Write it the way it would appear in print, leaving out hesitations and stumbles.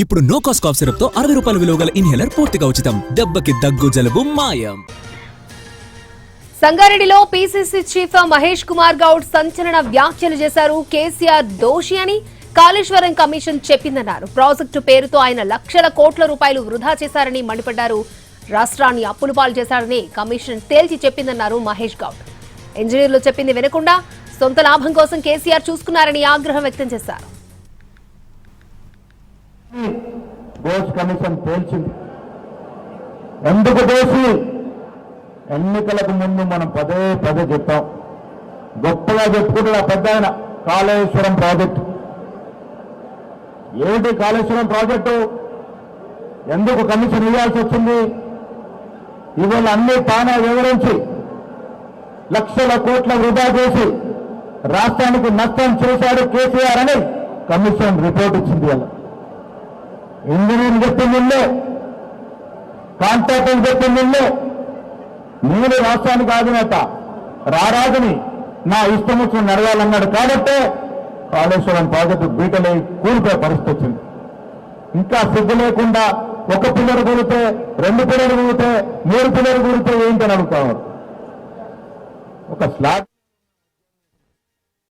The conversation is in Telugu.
ఇప్పుడు నో కాస్ట్ కాఫ్ సిరప్ తో 60 రూపాయల విలువ గల ఇన్హేలర్ పూర్తిగా ఉచితం. దెబ్బకి దగ్గు జలుబు మాయం. సంగారెడ్డిలో పీసీసీ చీఫ్ మహేష్ కుమార్ గౌడ్ సంచలన వ్యాఖ్యలు చేశారు. కేసీఆర్ దోషి అని కాళేశ్వరం కమిషన్ చెప్పిందన్నారు. ప్రాజెక్టు పేరుతో ఆయన లక్షల కోట్ల రూపాయలు వృధా చేశారని మండిపడ్డారు. రాష్ట్రాన్ని అప్పుల పాలు చేశారని కమిషన్ తేల్చి చెప్పిందన్నారు మహేష్ గౌడ్. ఇంజనీర్లు చెప్పింది వినకుండా సొంత లాభం కోసం కేసీఆర్ చూసుకున్నారని ఆగ్రహం వ్యక్తం చేశారు. కమిషన్ తేల్చింది. ఎందుకు దోషి? ఎన్నికలకు ముందు మనం పదే పదే చెప్పాం. గొప్పగా చెప్పుకుంటున్న పెద్ద ఆయన కాళేశ్వరం ప్రాజెక్టు. ఏమిటి కాళేశ్వరం ప్రాజెక్టు? ఎందుకు కమిషన్ ఇవ్వాల్సి వచ్చింది? ఇవాళ అన్ని తానే వివరించి లక్షల కోట్ల వృధా చేసి రాష్ట్రానికి నష్టం చేశాడు కేసీఆర్ అని కమిషన్ రిపోర్ట్ ఇచ్చింది. వాళ్ళ ఇంజనీర్ చెప్పింది, కాంట్రాక్టర్ చెప్పింది. నేను రాష్ట్రానికి అధినేత, రారాజుని, నా ఇష్టం వచ్చిన నడవాలన్నాడు. కాబట్టే కాళేశ్వరం ప్రాజెక్టు బీటలై కూలిపోయే పరిస్థితి వచ్చింది. ఇంకా సిగ్గు లేకుండా ఒక పిల్లలు కూలితే, 2 పిల్లలు కూలితే, 3 పిల్లలు కూలితే ఏంటని అడుగుతారు. ఒక స్లాబ్